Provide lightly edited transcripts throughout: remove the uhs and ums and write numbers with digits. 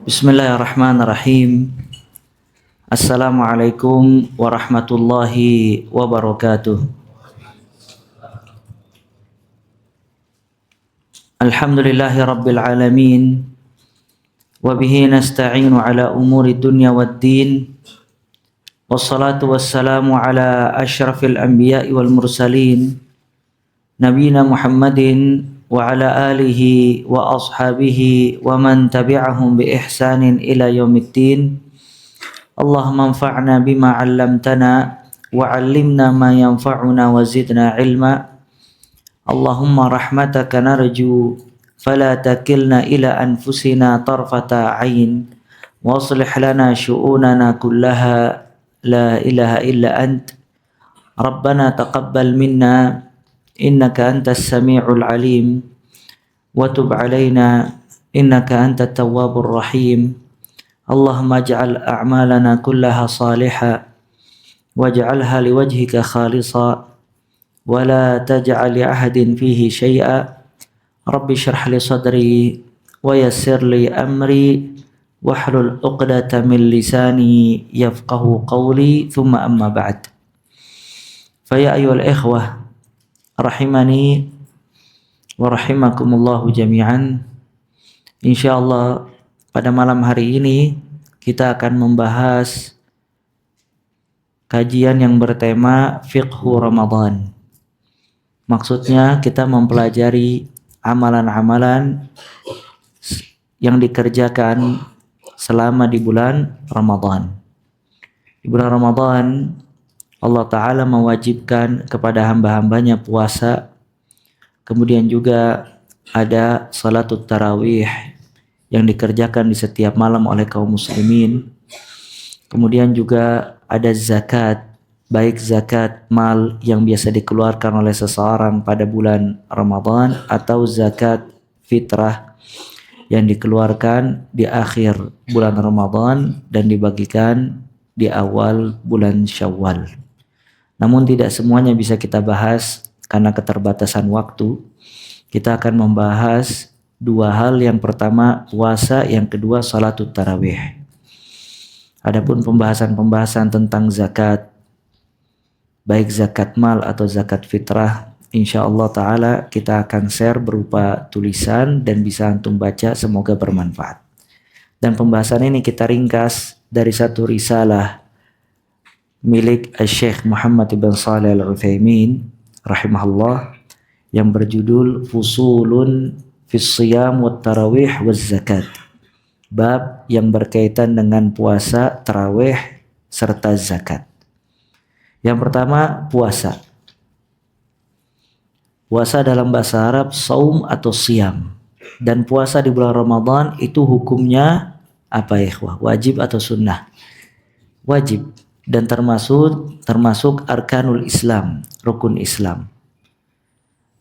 Bismillahirrahmanirrahim. Assalamualaikum warahmatullahi wabarakatuh. Alhamdulillahi rabbil alamin. Wabihi nasta'inu ala umuri dunya waddin. Wassalatu wassalamu ala ashrafil anbiya'i wal mursalin. Nabiyina Muhammadin wa ala alihi wa ashabihi wa man tabi'ahum bi ihsanin ila yaumiddin. Allahumma anfa'na bima 'allamtana wa 'allimna ma yanfa'una wa zidna ilma. Allahumma rahmataka narju fala takilna ila anfusina tarfata 'ain wa aslih lana syu'unana kullaha la ilaha illa ant. Rabbana taqabbal minna innaka antas sami'ul alim wa tub 'alaina innaka antat tawwabur rahim. Allahumma ij'al a'malana kullaha salihah waj'alha liwajhika khalisa wa la taj'al li ahadin fihi syai'a. Rabbi shrah li sadri wa yassir li amri wahlul 'uqdatam min lisani yafqahu qawli thumma amma ba'd. Fa ya ayyuhal ikhwah rahimani wa rahimakumullahu jami'an. Insyaallah pada malam hari ini kita akan membahas kajian yang bertema fiqhu Ramadan. Maksudnya kita mempelajari amalan-amalan yang dikerjakan selama di bulan Ramadan. Di bulan Ramadan Allah Ta'ala mewajibkan kepada hamba-hambanya puasa. Kemudian juga ada salatut tarawih yang dikerjakan di setiap malam oleh kaum muslimin. Kemudian juga ada zakat, baik zakat mal yang biasa dikeluarkan oleh seseorang pada bulan Ramadan atau zakat fitrah yang dikeluarkan di akhir bulan Ramadan dan dibagikan di awal bulan Syawal. Namun tidak semuanya bisa kita bahas karena keterbatasan waktu. Kita akan membahas dua hal, yang pertama puasa, yang kedua salatut tarawih. Adapun pembahasan tentang zakat, baik zakat mal atau zakat fitrah, insyaallah ta'ala kita akan share berupa tulisan dan bisa antum baca, semoga bermanfaat. Dan pembahasan ini kita ringkas dari satu risalah milik Syekh Muhammad ibn Shalih al-Utsaimin rahimahullah yang berjudul Fusulun fis Shiyam wat Tarawih waz Zakat. Bab yang berkaitan dengan puasa, tarawih serta zakat. Yang pertama, puasa. Puasa dalam bahasa Arab saum atau siam. Dan puasa di bulan Ramadan itu hukumnya apa ya ikhwah? Wajib atau sunnah? Wajib. Dan termasuk arkanul Islam, rukun Islam.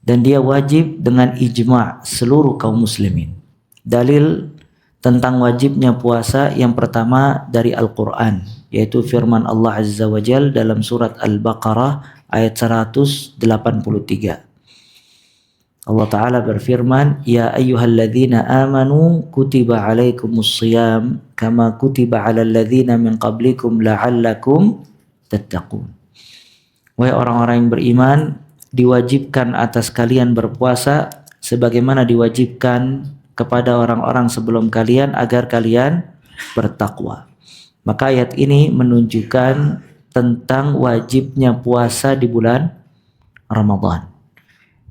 Dan dia wajib dengan ijma' seluruh kaum muslimin. Dalil tentang wajibnya puasa yang pertama dari Al-Quran, yaitu firman Allah Azza wa Jal dalam surat Al-Baqarah ayat 183. Allah Ta'ala berfirman, Ya ayyuhalladzina amanu kutiba alaikumus siyam kama kutiba alal ladzina min qablikum la'allakum tattaqun. Wahai orang-orang yang beriman, diwajibkan atas kalian berpuasa sebagaimana diwajibkan kepada orang-orang sebelum kalian agar kalian bertakwa. Maka ayat ini menunjukkan tentang wajibnya puasa di bulan Ramadan.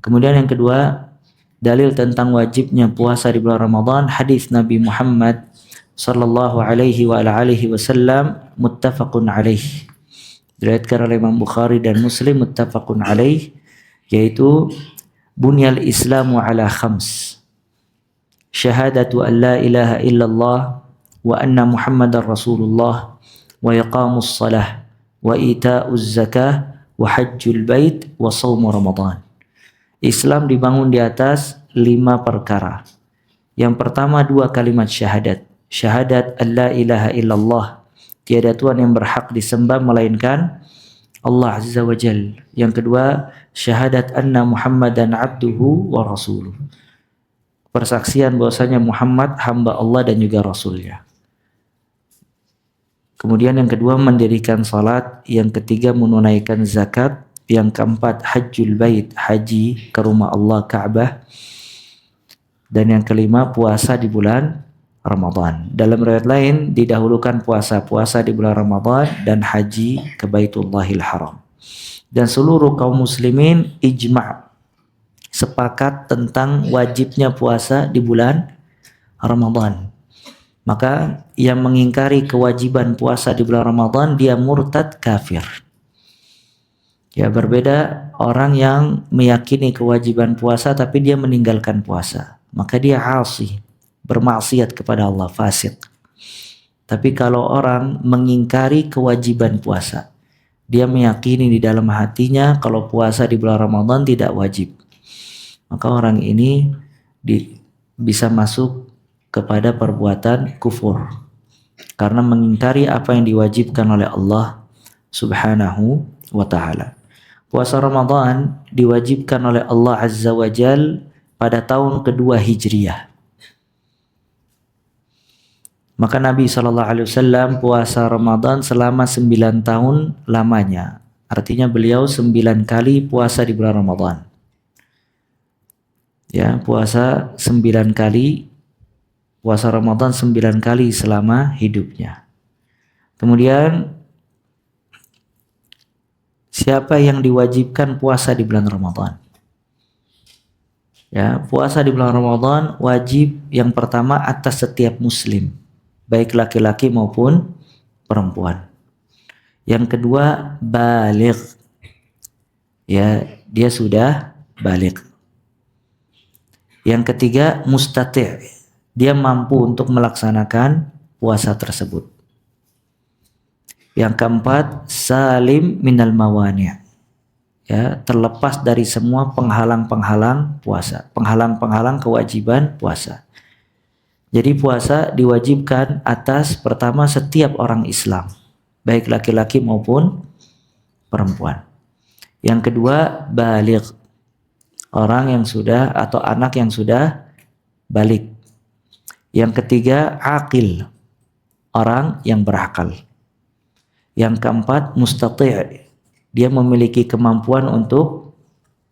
Kemudian yang kedua, dalil tentang wajibnya puasa di bulan Ramadan, hadis Nabi Muhammad sallallahu alaihi wa ala alihi wasallam muttafaqun alaih. Diriwayatkan oleh Imam Bukhari dan Muslim, muttafaqun alaih, yaitu bunyal Islamu ala khams. Syahadatu an la ilaha illallah wa anna Muhammadar Rasulullah wa iqamus salah wa ita'uz zakah wa hajjul bait wa shaumu Ramadan. Islam dibangun di atas 5 perkara. Yang pertama 2 kalimat syahadat. Syahadat an la ilaha illallah, tiada Tuhan yang berhak disembah melainkan Allah Azza wa Jal. Yang kedua, syahadat anna Muhammadan abduhu wa rasuluh. Persaksian bahwasanya Muhammad hamba Allah dan juga Rasulnya. Kemudian yang kedua mendirikan salat, yang ketiga menunaikan zakat, yang keempat hajjul bait, haji ke rumah Allah Ka'bah, dan yang kelima puasa di bulan Ramadan. Dalam riwayat lain didahulukan puasa di bulan Ramadan dan haji ke Baitullahil Haram. Dan seluruh kaum muslimin ijma' sepakat tentang wajibnya puasa di bulan Ramadan. Maka yang mengingkari kewajiban puasa di bulan Ramadan dia murtad kafir. Ya, berbeda orang yang meyakini kewajiban puasa tapi dia meninggalkan puasa, maka dia asi, bermaksiat kepada Allah, fasik. Tapi kalau orang mengingkari kewajiban puasa, dia meyakini di dalam hatinya kalau puasa di bulan Ramadan tidak wajib, maka orang ini bisa masuk kepada perbuatan kufur karena mengingkari apa yang diwajibkan oleh Allah Subhanahu wa ta'ala. Puasa Ramadan diwajibkan oleh Allah Azza wa Jal pada tahun kedua Hijriyah. Maka Nabi SAW puasa Ramadan selama 9 tahun lamanya. Artinya beliau 9 kali puasa di bulan Ramadan. Ya, puasa 9 kali, puasa Ramadan 9 kali selama hidupnya. Kemudian siapa yang diwajibkan puasa di bulan Ramadan? Ya, puasa di bulan Ramadan wajib yang pertama atas setiap muslim, baik laki-laki maupun perempuan. Yang kedua baligh. Ya, dia sudah baligh. Yang ketiga mustati'. Dia mampu untuk melaksanakan puasa tersebut. Yang keempat salim minal mawani'. Ya, terlepas dari semua penghalang-penghalang puasa, penghalang-penghalang kewajiban puasa. Jadi puasa diwajibkan atas pertama setiap orang Islam, baik laki-laki maupun perempuan. Yang kedua baligh, orang yang sudah atau anak yang sudah balik. Yang ketiga aqil, orang yang berakal. Yang keempat mustati', dia memiliki kemampuan untuk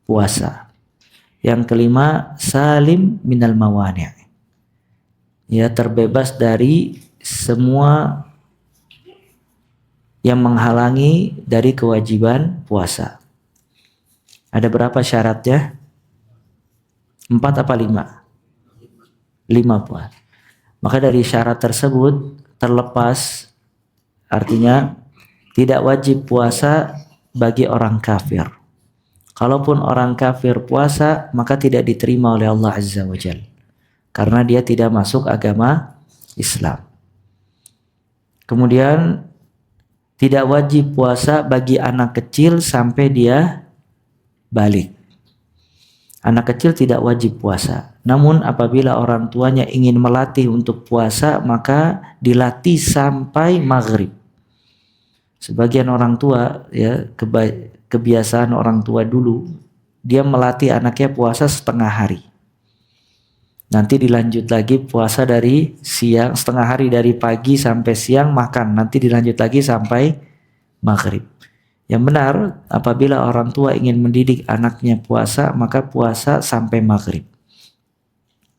puasa. Yang kelima salim minal mawani', ya terbebas dari semua yang menghalangi dari kewajiban puasa. Ada berapa syaratnya? 4 apa 5? 5 puas. Maka dari syarat tersebut terlepas, artinya tidak wajib puasa bagi orang kafir. Kalaupun orang kafir puasa, maka tidak diterima oleh Allah Azza wa Jalla, karena dia tidak masuk agama Islam. Kemudian tidak wajib puasa bagi anak kecil sampai dia balik. Anak kecil tidak wajib puasa. Namun apabila orang tuanya ingin melatih untuk puasa, maka dilatih sampai maghrib. Sebagian orang tua, ya kebiasaan orang tua dulu, dia melatih anaknya puasa setengah hari. Nanti dilanjut lagi puasa dari siang, setengah hari dari pagi sampai siang makan, nanti dilanjut lagi sampai maghrib. Yang benar, apabila orang tua ingin mendidik anaknya puasa, maka puasa sampai maghrib.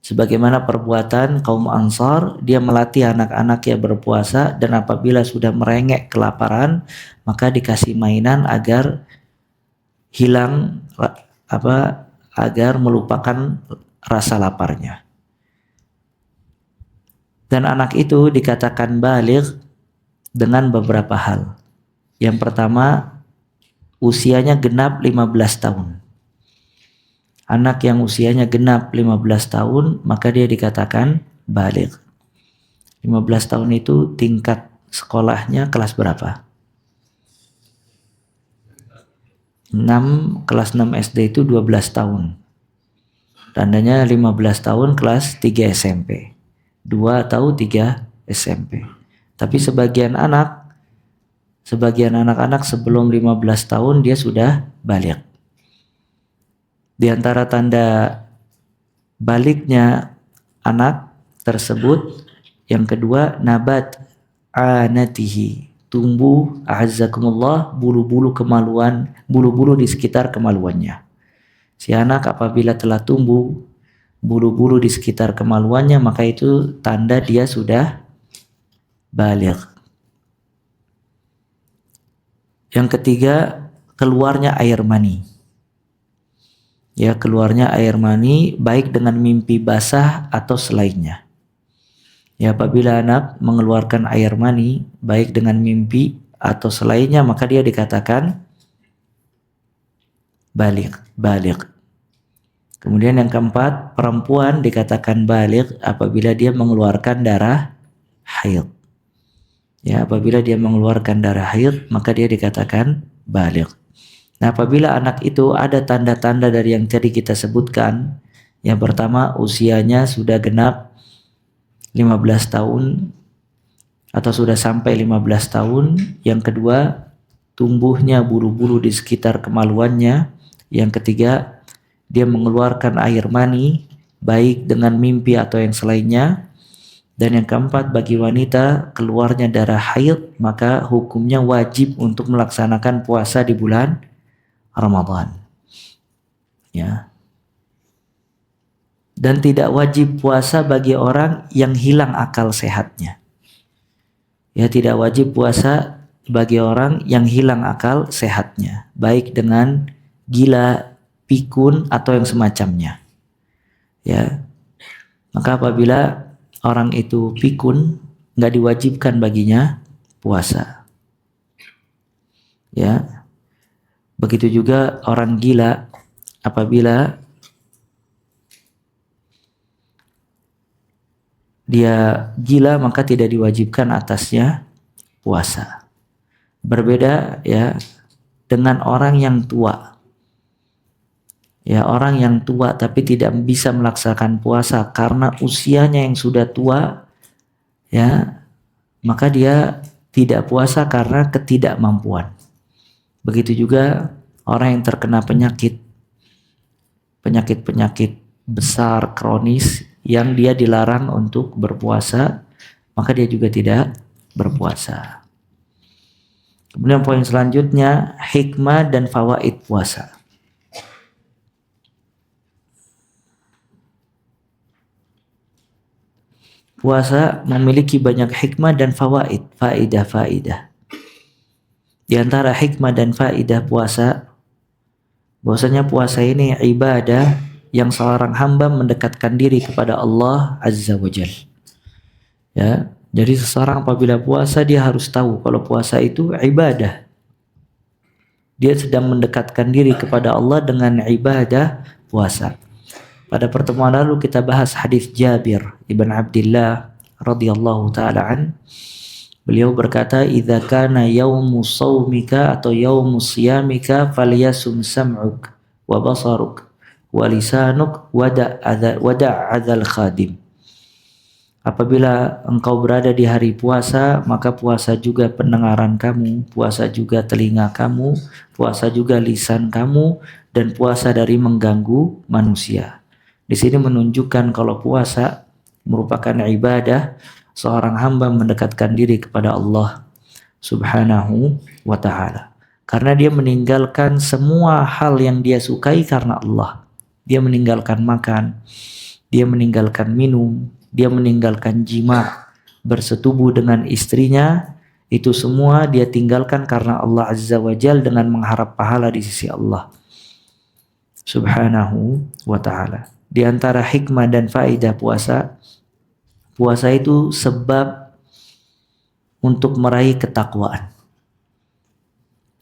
Sebagaimana perbuatan kaum Ansar, dia melatih anak-anaknya berpuasa, dan apabila sudah merengek kelaparan, maka dikasih mainan agar hilang agar melupakan rasa laparnya. Dan anak itu dikatakan baligh dengan beberapa hal. Yang pertama, usianya genap 15 tahun. Anak yang usianya genap 15 tahun, maka dia dikatakan baligh. 15 tahun itu tingkat sekolahnya kelas berapa? 6, kelas 6 SD itu 12 tahun. Tandanya 15 tahun kelas 3 SMP. 2 atau 3 SMP. Tapi sebagian anak-anak sebelum 15 tahun dia sudah baligh. Di antara tanda balighnya anak tersebut, yang kedua nabat anatihi, tumbuh a'azzakumullah bulu-bulu kemaluan, bulu-bulu di sekitar kemaluannya. Si anak apabila telah tumbuh bulu-bulu di sekitar kemaluannya, maka itu tanda dia sudah baligh. Yang ketiga, keluarnya air mani. Ya, keluarnya air mani baik dengan mimpi basah atau selainnya. Ya, apabila anak mengeluarkan air mani baik dengan mimpi atau selainnya, maka dia dikatakan baligh. Kemudian yang keempat, perempuan dikatakan baligh apabila dia mengeluarkan darah haid. Ya, apabila dia mengeluarkan darah haid, maka dia dikatakan baligh. Nah, apabila anak itu ada tanda-tanda dari yang tadi kita sebutkan, yang pertama usianya sudah genap 15 tahun atau sudah sampai 15 tahun. Yang kedua, tumbuhnya bulu-bulu di sekitar kemaluannya. Yang ketiga, dia mengeluarkan air mani baik dengan mimpi atau yang selainnya. Dan yang keempat, bagi wanita keluarnya darah haid, maka hukumnya wajib untuk melaksanakan puasa di bulan Ramadan. Ya. Dan tidak wajib puasa bagi orang yang hilang akal sehatnya. Ya, tidak wajib puasa bagi orang yang hilang akal sehatnya, baik dengan gila, pikun atau yang semacamnya. Ya. Maka apabila orang itu pikun, nggak diwajibkan baginya puasa. Ya. Begitu juga orang gila, apabila dia gila maka tidak diwajibkan atasnya puasa. Berbeda ya dengan orang yang tua. Ya, orang yang tua tapi tidak bisa melaksanakan puasa karena usianya yang sudah tua, ya, maka dia tidak puasa karena ketidakmampuan. Begitu juga orang yang terkena penyakit besar kronis yang dia dilarang untuk berpuasa, maka dia juga tidak berpuasa. Kemudian poin selanjutnya, hikmah dan fawaid puasa. Puasa memiliki banyak hikmah dan fawaid, faidah. Di antara hikmah dan faidah puasa, bahwasanya puasa ini ibadah yang seorang hamba mendekatkan diri kepada Allah Azza wa Jal. Ya, jadi seseorang apabila puasa dia harus tahu kalau puasa itu ibadah. Dia sedang mendekatkan diri kepada Allah dengan ibadah puasa. Pada pertemuan lalu kita bahas hadis Jabir ibn Abdullah radhiyallahu taala an. Beliau berkata, "Idza kana yaumu shaumika atau yaumu siyamika falyasum sam'uk wa basaruk wa lisanuk wada' adzal khadim." Apabila engkau berada di hari puasa, maka puasa juga pendengaran kamu, puasa juga telinga kamu, puasa juga lisan kamu, dan puasa dari mengganggu manusia. Di sini menunjukkan kalau puasa merupakan ibadah seorang hamba mendekatkan diri kepada Allah Subhanahu wa ta'ala. Karena dia meninggalkan semua hal yang dia sukai karena Allah. Dia meninggalkan makan, dia meninggalkan minum, dia meninggalkan jima, bersetubuh dengan istrinya. Itu semua dia tinggalkan karena Allah Azza wa Jal dengan mengharap pahala di sisi Allah Subhanahu wa ta'ala. Di antara hikmah dan faidah puasa, puasa itu sebab untuk meraih ketakwaan.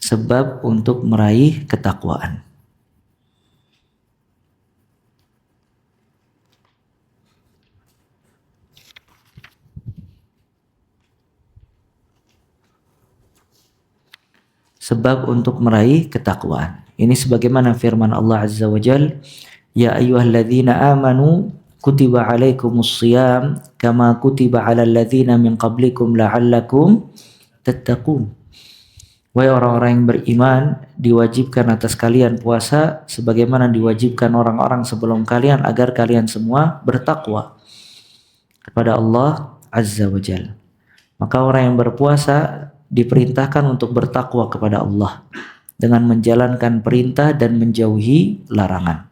Sebab untuk meraih ketakwaan. Sebab untuk meraih ketakwaan. Ini sebagaimana firman Allah Azza wa Jal, "Ya ayyuhalladzina amanu kutiba alaikumus shiyam kama kutiba alal ladzina min qablikum la'allakum tattaqun." Wahai orang-orang yang beriman, diwajibkan atas kalian puasa sebagaimana diwajibkan orang-orang sebelum kalian agar kalian semua bertakwa kepada Allah Azza wa Jalla. Maka orang yang berpuasa diperintahkan untuk bertakwa kepada Allah dengan menjalankan perintah dan menjauhi larangan.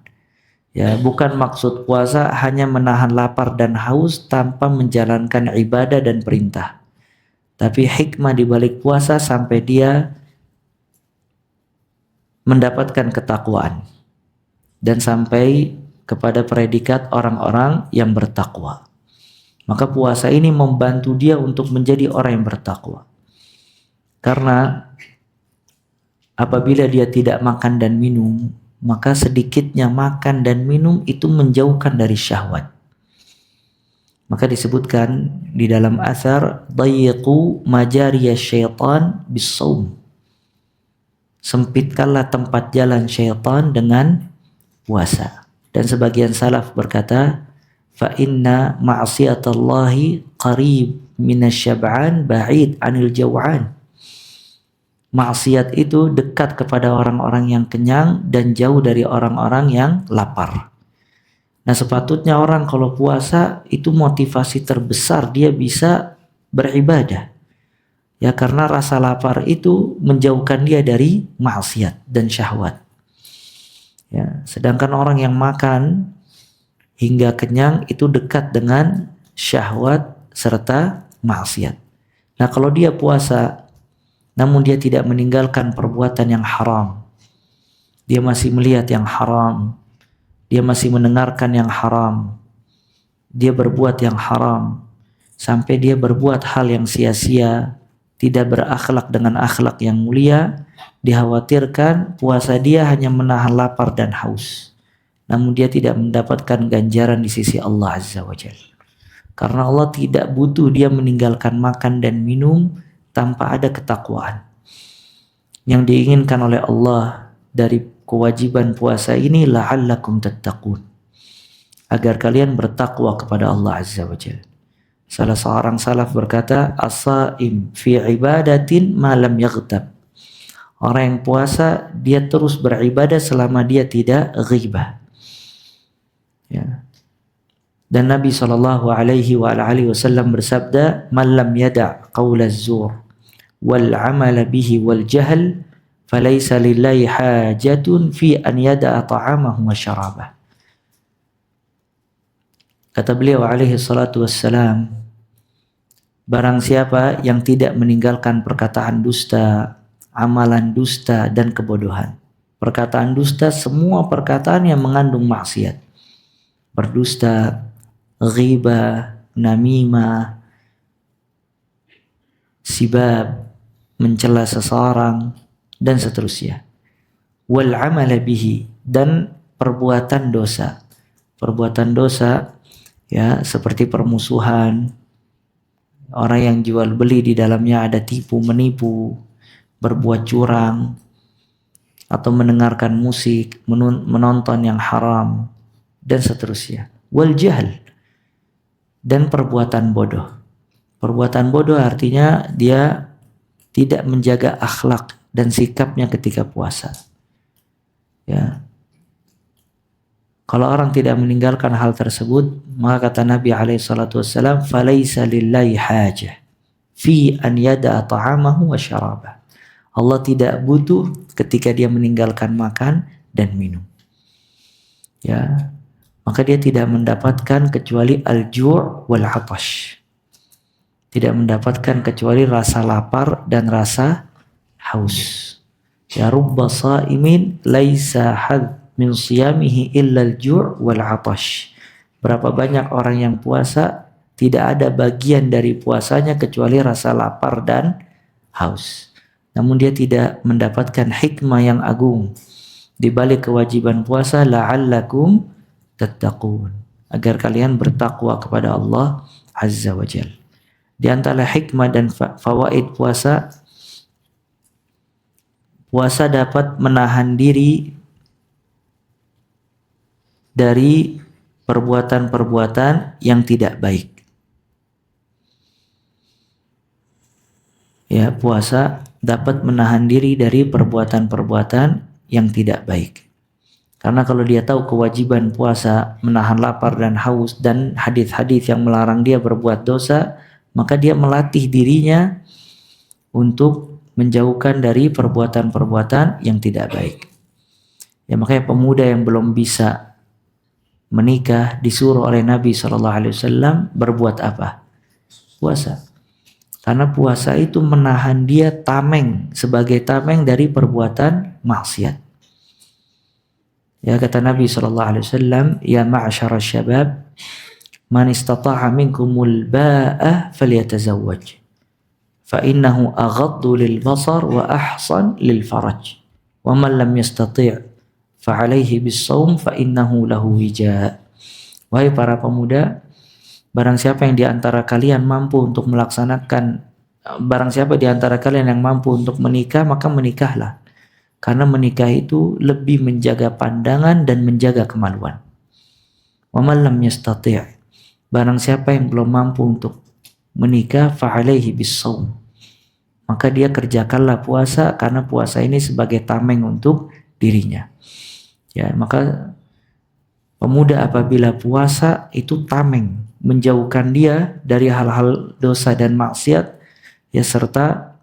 Ya, bukan maksud puasa hanya menahan lapar dan haus tanpa menjalankan ibadah dan perintah. Tapi hikmah di balik puasa sampai dia mendapatkan ketakwaan dan sampai kepada predikat orang-orang yang bertakwa. Maka puasa ini membantu dia untuk menjadi orang yang bertakwa. Karena apabila dia tidak makan dan minum, maka sedikitnya makan dan minum itu menjauhkan dari syahwat. Maka disebutkan di dalam athar, dayiqu majariya syaitan bis-shaum. Sempitkanlah tempat jalan syaitan dengan puasa. Dan sebagian salaf berkata, fa inna ma'siyatallahi qarib minasyab'an ba'id anil jaw'an. Maksiat itu dekat kepada orang-orang yang kenyang dan jauh dari orang-orang yang lapar. Nah, sepatutnya orang kalau puasa itu motivasi terbesar dia bisa beribadah. Ya, karena rasa lapar itu menjauhkan dia dari maksiat dan syahwat. Ya, sedangkan orang yang makan hingga kenyang itu dekat dengan syahwat serta maksiat. Nah, kalau dia puasa namun dia tidak meninggalkan perbuatan yang haram, dia masih melihat yang haram, dia masih mendengarkan yang haram, dia berbuat yang haram, sampai dia berbuat hal yang sia-sia, tidak berakhlak dengan akhlak yang mulia, dikhawatirkan puasa dia hanya menahan lapar dan haus, namun dia tidak mendapatkan ganjaran di sisi Allah Azza wa Jalla. Karena Allah tidak butuh dia meninggalkan makan dan minum tanpa ada ketakwaan. Yang diinginkan oleh Allah dari kewajiban puasa ini la'allakum tattaqun, agar kalian bertakwa kepada Allah Azza wa Jalla. Salah seorang salaf berkata, as-saim fi ibadatin ma lam yaghtab. Orang yang puasa dia terus beribadah selama dia tidak ghibah. Ya. Dan Nabi SAW bersabda, "Man lam yada' qaula az-zur wal 'amala bihi wal jahl, falaysa lillahi hajatun fi an yada'a ta'amahu wa syarabah." Kata beliau alaihi salatu wassalam, barang siapa yang tidak meninggalkan perkataan dusta, amalan dusta dan kebodohan. Perkataan dusta semua perkataan yang mengandung maksiat. Berdusta, ghibah, namimah, sibab, mencela seseorang, dan seterusnya. Wal amala bihi, dan perbuatan dosa. Perbuatan dosa ya seperti permusuhan, orang yang jual beli di dalamnya ada tipu menipu, berbuat curang, atau mendengarkan musik, menonton yang haram, dan seterusnya. Wal jahl, dan perbuatan bodoh. Perbuatan bodoh artinya dia tidak menjaga akhlak dan sikapnya ketika puasa. Ya. Kalau orang tidak meninggalkan hal tersebut, maka kata Nabi SAW, "Falaisa lillahi hajah fi an yada'a ta'amahu wa syarabah." Allah tidak butuh ketika dia meninggalkan makan dan minum. Ya. Maka dia tidak mendapatkan kecuali al-ju' wal 'atash. Tidak mendapatkan kecuali rasa lapar dan rasa haus. Ya rubba sha'imin laisa had min siyamihi illa al-ju' wal 'atash. Berapa banyak orang yang puasa tidak ada bagian dari puasanya kecuali rasa lapar dan haus. Namun dia tidak mendapatkan hikmah yang agung di balik kewajiban puasa, la'allakum tattaqun, agar kalian bertakwa kepada Allah Azza wa Jalla. Di antara hikmah dan fawaid puasa, puasa dapat menahan diri dari perbuatan-perbuatan yang tidak baik. Ya, puasa dapat menahan diri dari perbuatan-perbuatan yang tidak baik. Karena kalau dia tahu kewajiban puasa menahan lapar dan haus dan hadis-hadis yang melarang dia berbuat dosa, maka dia melatih dirinya untuk menjauhkan dari perbuatan-perbuatan yang tidak baik. Ya, makanya pemuda yang belum bisa menikah disuruh oleh Nabi SAW berbuat apa? Puasa. Karena puasa itu menahan dia tameng, sebagai tameng dari perbuatan maksiat. Ya, kata Nabi SAW, ya ma'asyara syabab, man istata'a minkumul ba'ah falyatazawwaj. Fa innahu aghaddu lil basar wa ahsan lil faraj. Wa man lam yastati' fa alaihi bis shaum fa innahu lahu wija. Wahai para pemuda, barang siapa di antara kalian yang mampu untuk menikah, maka menikahlah. Karena menikah itu lebih menjaga pandangan dan menjaga kemaluan. Wa man lam yastati', barang siapa yang belum mampu untuk menikah, fa alaihi bis shaum, maka dia kerjakanlah puasa, karena puasa ini sebagai tameng untuk dirinya. Ya, maka pemuda apabila puasa itu tameng, menjauhkan dia dari hal-hal dosa dan maksiat, ya, serta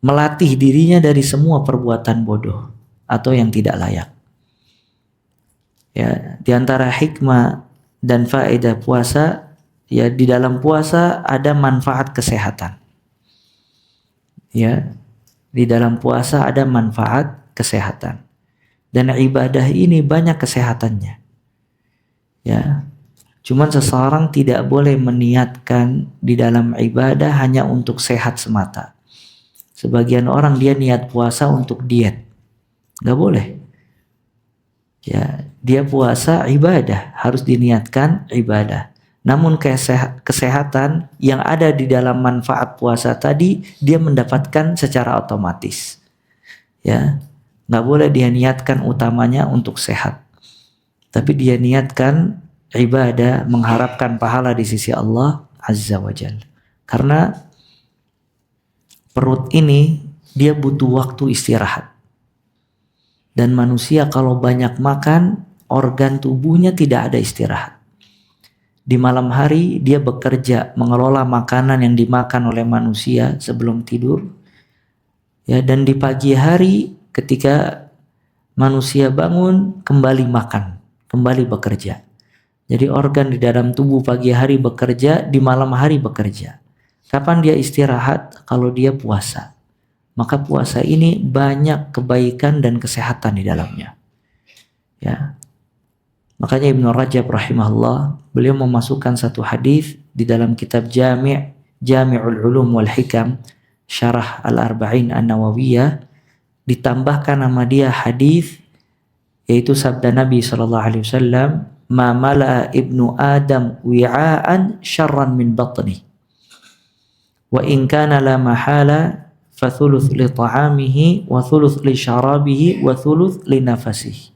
melatih dirinya dari semua perbuatan bodoh atau yang tidak layak. Ya, di antara hikmah dan faedah puasa, ya, di dalam puasa ada manfaat kesehatan. Ya, di dalam puasa ada manfaat kesehatan. Dan ibadah ini banyak kesehatannya. Ya. Cuman seseorang tidak boleh meniatkan di dalam ibadah hanya untuk sehat semata. Sebagian orang dia niat puasa untuk diet. Nggak boleh. Ya, dia puasa ibadah, harus diniatkan ibadah. Namun kesehatan yang ada di dalam manfaat puasa tadi dia mendapatkan secara otomatis. Ya. Nggak boleh dia niatkan utamanya untuk sehat, tapi dia niatkan ibadah mengharapkan pahala di sisi Allah Azza wa Jalla. Karena perut ini dia butuh waktu istirahat, dan manusia kalau banyak makan, organ tubuhnya tidak ada istirahat. Di malam hari dia bekerja mengelola makanan yang dimakan oleh manusia sebelum tidur, ya, dan di pagi hari ketika manusia bangun, kembali makan, kembali bekerja. Jadi organ di dalam tubuh pagi hari bekerja, di malam hari bekerja. Kapan dia istirahat? Kalau dia puasa. Maka puasa ini banyak kebaikan dan kesehatan di dalamnya. Ya. Makanya Ibnu Rajab rahimahullah, beliau memasukkan satu hadis di dalam kitab Jami'ul Ulum wal Hikam, Syarah Al-Arba'in An-Nawawiyah, ditambahkan nama dia hadis, yaitu sabda Nabi SAW, ma mala'a ibnu Adam wi'aan syarran min batni wa in kana la mahala fa thuluth li ta'amihi wa thuluth li syarabihi wa thuluth li nafasihi.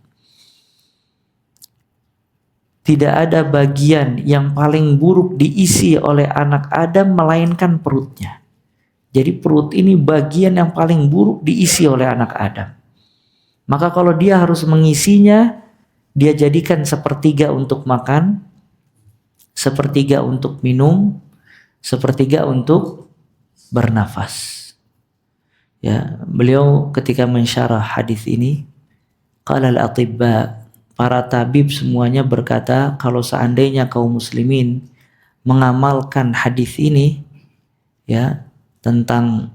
Tidak ada bagian yang paling buruk diisi oleh anak Adam melainkan perutnya. Jadi perut ini bagian yang paling buruk diisi oleh anak Adam. Maka kalau dia harus mengisinya, dia jadikan sepertiga untuk makan, sepertiga untuk minum, sepertiga untuk bernafas. Ya, beliau ketika mensyarah hadis ini, qala al-atibba, para tabib semuanya berkata, kalau seandainya kaum muslimin mengamalkan hadis ini, ya, tentang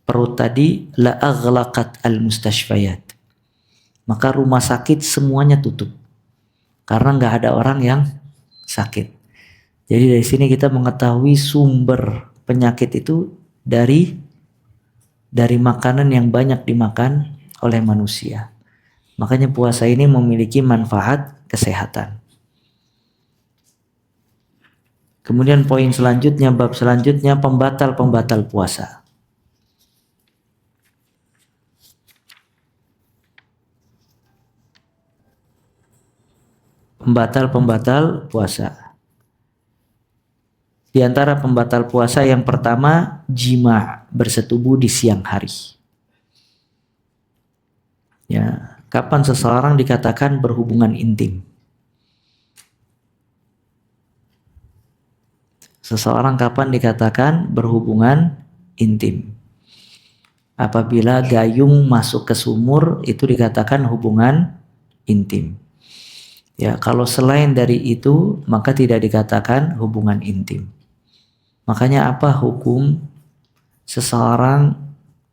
perut tadi, la aghlaqat al-mustashfayat, maka rumah sakit semuanya tutup karena nggak ada orang yang sakit. Jadi dari sini kita mengetahui sumber penyakit itu dari makanan yang banyak dimakan oleh manusia. Makanya puasa ini memiliki manfaat kesehatan. Kemudian poin selanjutnya, bab selanjutnya, pembatal-pembatal puasa. Pembatal-pembatal puasa. Di antara pembatal puasa yang pertama, jima, bersetubuh di siang hari. Ya, kapan seseorang dikatakan berhubungan intim? Seseorang kapan dikatakan berhubungan intim? Apabila gayung masuk ke sumur itu dikatakan hubungan intim. Ya, kalau selain dari itu maka tidak dikatakan hubungan intim. Makanya apa hukum seseorang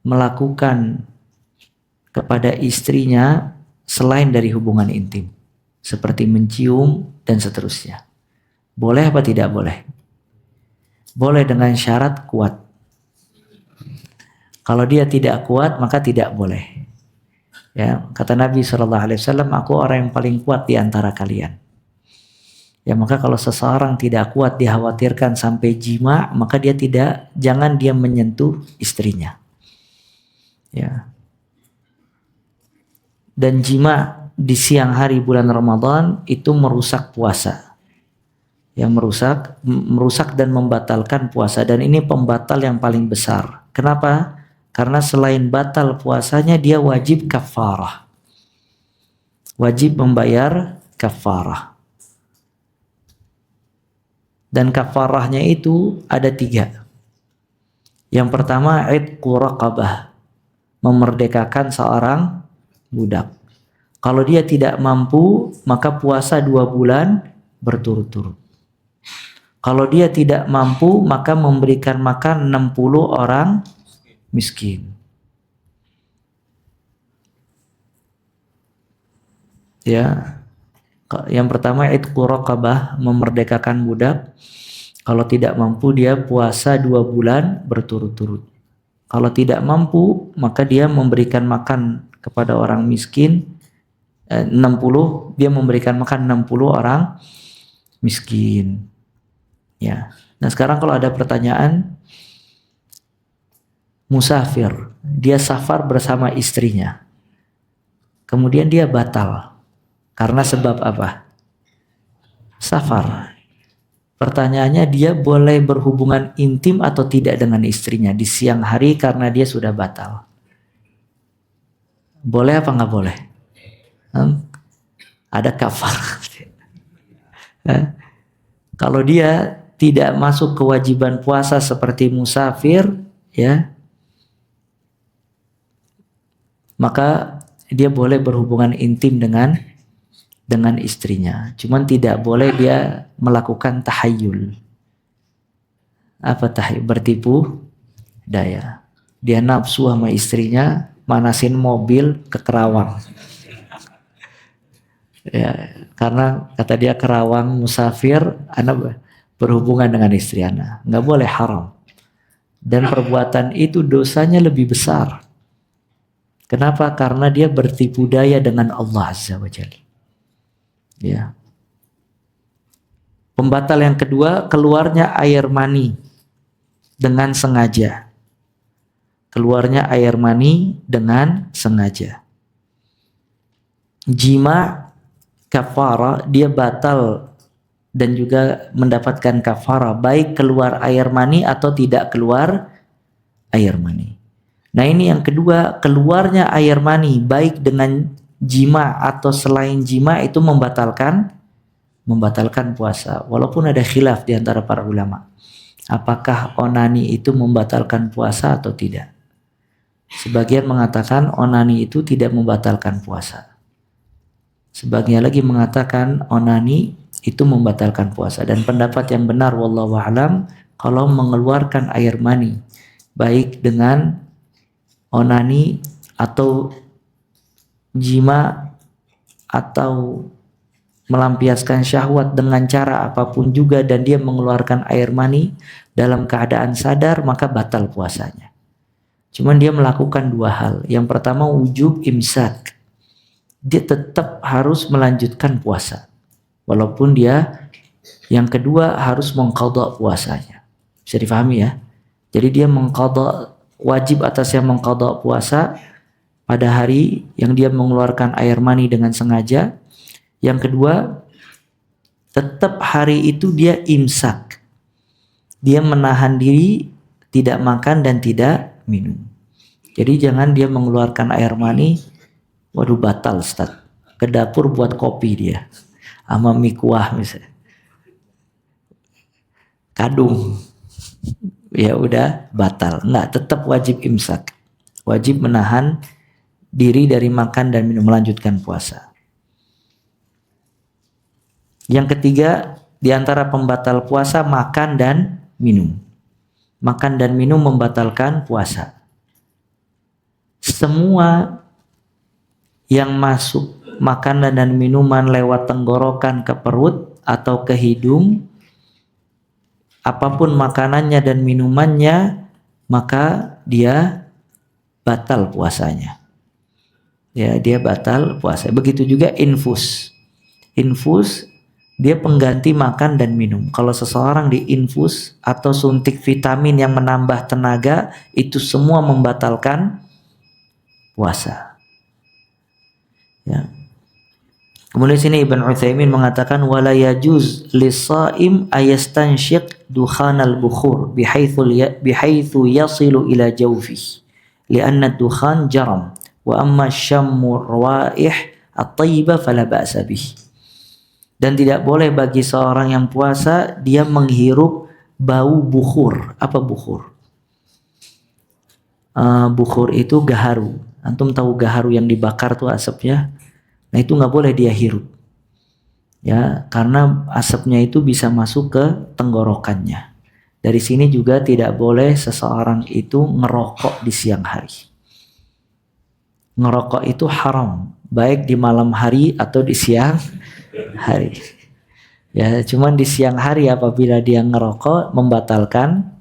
melakukan kepada istrinya selain dari hubungan intim, seperti mencium dan seterusnya? Boleh apa tidak boleh? Boleh dengan syarat kuat. Kalau dia tidak kuat maka tidak boleh. Ya, kata Nabi SAW, aku orang yang paling kuat di antara kalian. Ya, maka kalau seseorang tidak kuat dikhawatirkan sampai jima, maka jangan dia menyentuh istrinya. Ya. Dan jima di siang hari bulan Ramadan itu merusak puasa. Yang merusak dan membatalkan puasa, dan ini pembatal yang paling besar. Kenapa? Karena selain batal puasanya dia wajib kafarah. Wajib membayar kafarah. Dan kafarahnya itu ada 3. Yang pertama, idqu raqabah, memerdekakan seorang budak. Kalau dia tidak mampu, maka puasa 2 bulan berturut-turut. Kalau dia tidak mampu, maka memberikan makan 60 orang miskin. Ya. Yang pertama idqu raqabah, memerdekakan budak. Kalau tidak mampu dia puasa 2 bulan berturut-turut. Kalau tidak mampu maka dia memberikan makan kepada orang miskin 60, dia memberikan makan 60 orang miskin. Ya. Nah, sekarang kalau ada pertanyaan, musafir, dia safar bersama istrinya, kemudian dia batal karena sebab apa? Safar. Pertanyaannya, dia boleh berhubungan intim atau tidak dengan istrinya di siang hari karena dia sudah batal? Boleh apa nggak boleh? Ada kafar. Kalau dia tidak masuk kewajiban puasa seperti musafir, ya, maka dia boleh berhubungan intim dengan istrinya. Cuman tidak boleh dia melakukan tahayyul. Apa tahayyul? Bertipu daya. Dia nafsu sama istrinya, manasin mobil ke Kerawang. Ya, karena kata dia Kerawang musafir, anak berhubungan dengan istri anak. Nggak boleh, haram. Dan perbuatan itu dosanya lebih besar. Kenapa? Karena dia bertipu daya dengan Allah Azza wa Jalla. Ya. Pembatal yang kedua, keluarnya air mani dengan sengaja. Keluarnya air mani dengan sengaja. Jima kafara, dia batal dan juga mendapatkan kafara, baik keluar air mani atau tidak keluar air mani. Nah, ini yang kedua, keluarnya air mani baik dengan jima atau selain jima itu membatalkan puasa. Walaupun ada khilaf di antara para ulama, apakah onani itu membatalkan puasa atau tidak. Sebagian mengatakan onani itu tidak membatalkan puasa. Sebagian lagi mengatakan onani itu membatalkan puasa. Dan pendapat yang benar wallahu a'lam, kalau mengeluarkan air mani baik dengan onani atau jima atau melampiaskan syahwat dengan cara apapun juga dan dia mengeluarkan air mani dalam keadaan sadar, maka batal puasanya. Cuman dia melakukan 2 hal. Yang pertama, wujub imsak. Dia tetap harus melanjutkan puasa. Walaupun dia, yang kedua, harus mengqadha puasanya. Bisa difahami ya? Jadi dia mengqadha, wajib atas yang mengqadha puasa pada hari yang dia mengeluarkan air mani dengan sengaja. Yang kedua, tetap hari itu dia imsak. Dia menahan diri, tidak makan dan tidak minum. Jadi jangan dia mengeluarkan air mani, waduh batal Ustaz. Ke dapur buat kopi dia, sama mie kuah misalnya. kadung, ya udah batal. Enggak, tetap wajib imsak. Wajib menahan diri dari makan dan minum, melanjutkan puasa. Yang ketiga, di antara pembatal puasa makan dan minum. Makan dan minum membatalkan puasa. Semua yang masuk makanan dan minuman lewat tenggorokan ke perut atau ke hidung, apapun makanannya dan minumannya, maka dia batal puasanya. Ya, dia batal puasa. Begitu juga infus. Infus dia pengganti makan dan minum. Kalau seseorang diinfus atau suntik vitamin yang menambah tenaga, itu semua membatalkan puasa. Ya. Kemudian sini Ibn Utsaimin mengatakan wala yajuz lis-shaim ayastanshiq dukhanal bukhur bihaitsu yasilu ila jawfihi li'anna ad-dukhan jaram wa amma syammu rawaih at-thayyibah fala ba'sa bihi. Dan tidak boleh bagi seorang yang puasa dia menghirup bau bukhur. Apa bukhur? Bukhur itu gaharu. Antum tahu gaharu yang dibakar tuh asapnya? Nah itu nggak boleh dia hirup. Ya, karena asapnya itu bisa masuk ke tenggorokannya. Dari sini juga tidak boleh seseorang itu ngerokok di siang hari. Ngerokok itu haram, baik di malam hari atau di siang hari. Ya, cuman di siang hari apabila dia ngerokok membatalkan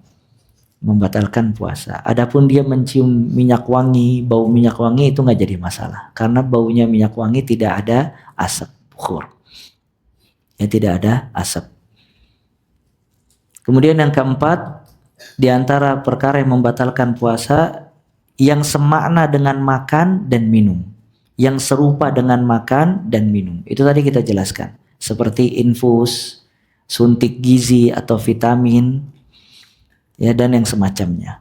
puasa. Adapun dia mencium minyak wangi, bau minyak wangi itu nggak jadi masalah, karena baunya minyak wangi tidak ada asap bukhur. Ya, tidak ada asap. Kemudian yang keempat, di antara perkara yang membatalkan puasa yang semakna dengan makan dan minum. Yang serupa dengan makan dan minum. Itu tadi kita jelaskan. Seperti infus, suntik gizi atau vitamin, ya, dan yang semacamnya.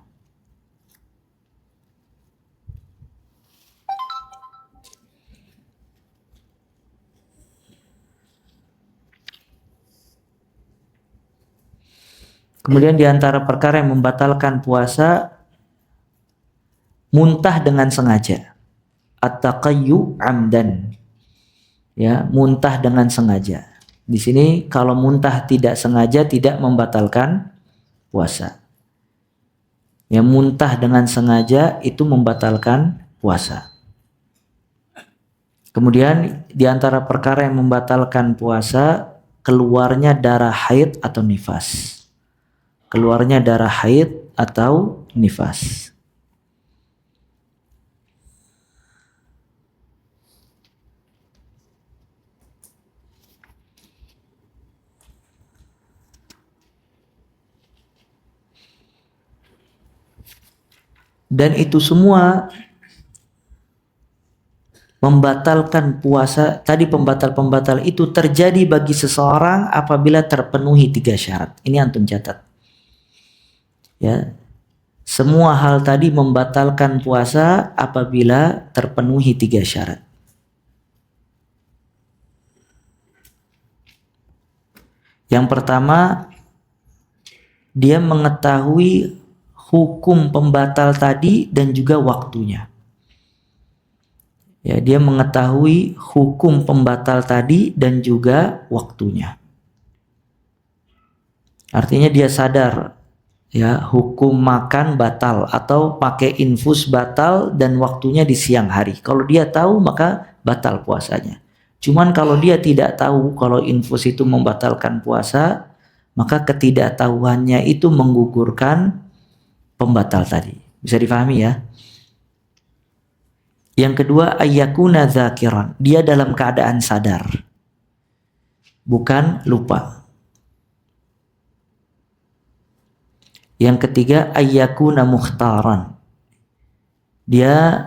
Kemudian di antara perkara yang membatalkan puasa, muntah dengan sengaja. At-taqayyu amdan. Ya, muntah dengan sengaja. Di sini kalau muntah tidak sengaja tidak membatalkan puasa. Ya, muntah dengan sengaja itu membatalkan puasa. Kemudian di antara perkara yang membatalkan puasa, keluarnya darah haid atau nifas. Keluarnya darah haid atau nifas. Dan itu semua membatalkan puasa. Tadi pembatal-pembatal itu terjadi bagi seseorang apabila terpenuhi 3 syarat. Ini antum catat. Ya. Semua hal tadi membatalkan puasa apabila terpenuhi 3 syarat. Yang pertama, dia mengetahui hukum pembatal tadi dan juga waktunya. Ya, dia mengetahui hukum pembatal tadi dan juga waktunya. Artinya dia sadar, ya, hukum makan batal atau pakai infus batal dan waktunya di siang hari. Kalau dia tahu maka batal puasanya. Cuman kalau dia tidak tahu kalau infus itu membatalkan puasa, maka ketidaktahuannya itu menggugurkan pembatal tadi. Bisa difahami ya? Yang kedua, ayyakuna dzakiran. Dia dalam keadaan sadar. Bukan lupa. Yang ketiga, ayyakuna mukhtaran. Dia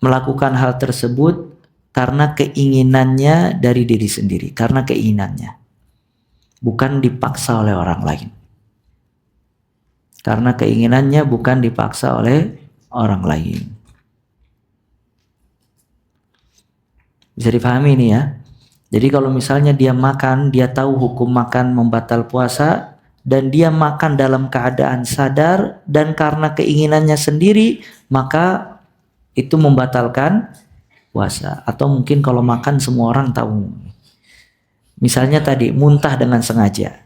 melakukan hal tersebut karena keinginannya dari diri sendiri. Karena keinginannya. Bukan dipaksa oleh orang lain. Karena keinginannya bukan dipaksa oleh orang lain. Bisa dipahami ini ya. Jadi kalau misalnya dia makan, dia tahu hukum makan membatal puasa, dan dia makan dalam keadaan sadar dan karena keinginannya sendiri, maka itu membatalkan puasa. Atau mungkin kalau makan semua orang tahu. Misalnya tadi muntah dengan sengaja.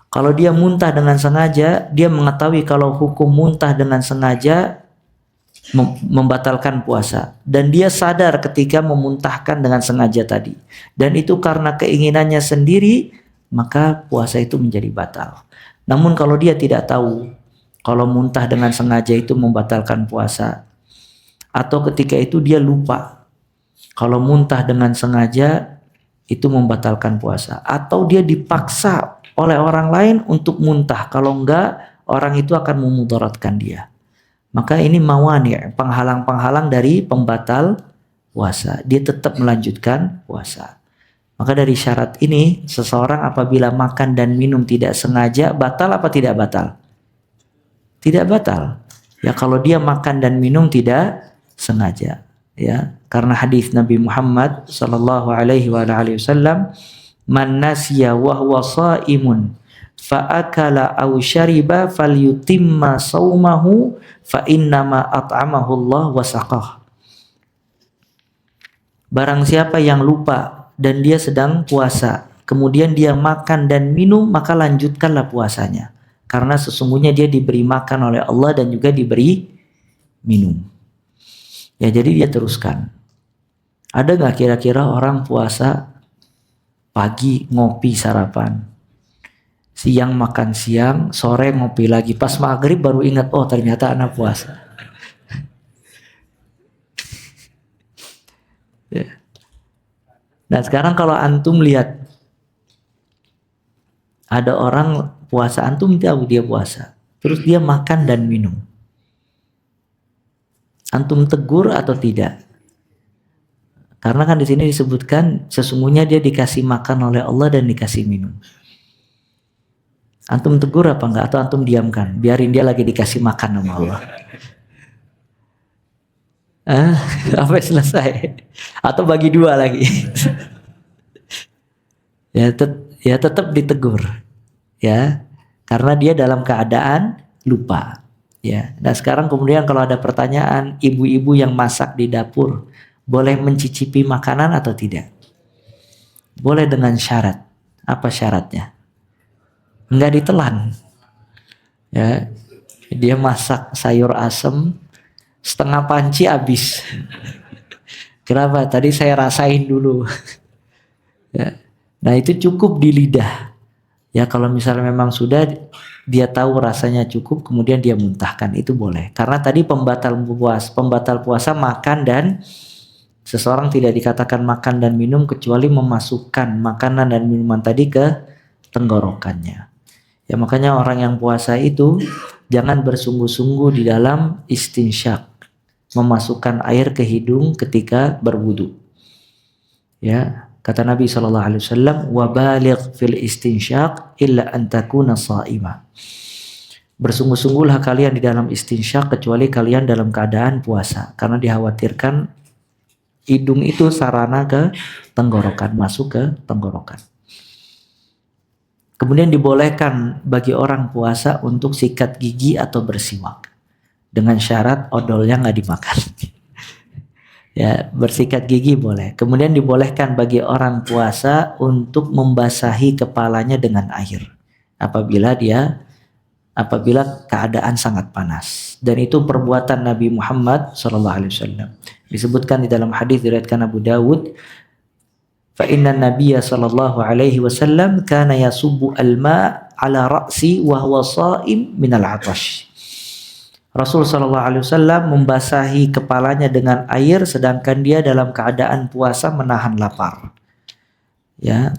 Kalau dia muntah dengan sengaja, dia mengetahui kalau hukum muntah dengan sengaja membatalkan puasa, dan dia sadar ketika memuntahkan dengan sengaja tadi, dan itu karena keinginannya sendiri, maka puasa itu menjadi batal. Namun kalau dia tidak tahu kalau muntah dengan sengaja itu membatalkan puasa, atau ketika itu dia lupa kalau muntah dengan sengaja itu membatalkan puasa, atau dia dipaksa oleh orang lain untuk muntah, kalau enggak orang itu akan memudaratkan dia, maka ini mawani, penghalang-penghalang dari pembatal puasa. Dia tetap melanjutkan puasa. Maka dari syarat ini, seseorang apabila makan dan minum tidak sengaja, batal apa tidak batal? Tidak batal. Ya, kalau dia makan dan minum tidak sengaja. Ya, karena hadis Nabi Muhammad sallallahu alaihi wasallam, "Man nasiya wa huwa shaimun fa'akala aw syariba falyutimma saumahu fa innama at'amahu Allah wa saqah." Barang siapa yang lupa dan dia sedang puasa, kemudian dia makan dan minum, maka lanjutkanlah puasanya, karena sesungguhnya dia diberi makan oleh Allah dan juga diberi minum. Ya, jadi dia teruskan. Ada nggak kira-kira orang puasa pagi ngopi sarapan, siang makan siang, sore ngopi lagi, pas maghrib baru ingat, oh ternyata anak puasa. Ya. Nah sekarang kalau antum lihat ada orang puasa, antum tahu dia puasa, terus dia makan dan minum, antum tegur atau tidak? Karena kan di sini disebutkan sesungguhnya dia dikasih makan oleh Allah dan dikasih minum. Antum tegur apa enggak? Atau antum diamkan? Biarin dia lagi dikasih makan sama Allah. Sampai selesai. Atau bagi dua lagi. ya tetap ditegur. Ya, karena dia dalam keadaan lupa. Ya. Nah sekarang kemudian kalau ada pertanyaan, ibu-ibu yang masak di dapur boleh mencicipi makanan atau tidak? Boleh dengan syarat. Apa syaratnya? Enggak ditelan. Ya, dia masak sayur asem setengah panci habis. Kenapa? Tadi saya rasain dulu. Ya. Nah itu cukup di lidah. Ya kalau misalnya memang sudah dia tahu rasanya cukup, kemudian dia muntahkan, itu boleh. Karena tadi pembatal puasa makan, dan seseorang tidak dikatakan makan dan minum kecuali memasukkan makanan dan minuman tadi ke tenggorokannya. Ya makanya orang yang puasa itu jangan bersungguh-sungguh di dalam istinsyak, memasukkan air ke hidung ketika berwudu. Ya, kata Nabi SAW, wa baligh fil istinsyak illa an takuna sha'ima. Bersungguh-sungguhlah kalian di dalam istinsyak kecuali kalian dalam keadaan puasa, karena dikhawatirkan hidung itu sarana ke tenggorokan, masuk ke tenggorokan. Kemudian dibolehkan bagi orang puasa untuk sikat gigi atau bersiwak, dengan syarat odolnya nggak dimakan. Ya, bersikat gigi boleh. Kemudian dibolehkan bagi orang puasa untuk membasahi kepalanya dengan air apabila keadaan sangat panas. Dan itu perbuatan Nabi Muhammad SAW. Disebutkan di dalam hadis diriwayatkan Abu Dawud, fa inna nabiyya sallallahu alaihi wasallam kana yasubbu al-ma' ala ra'si wa huwa sha'im min al-'atash. Rasul sallallahu alaihi wasallam membasahi kepalanya dengan air sedangkan dia dalam keadaan puasa menahan lapar. Ya.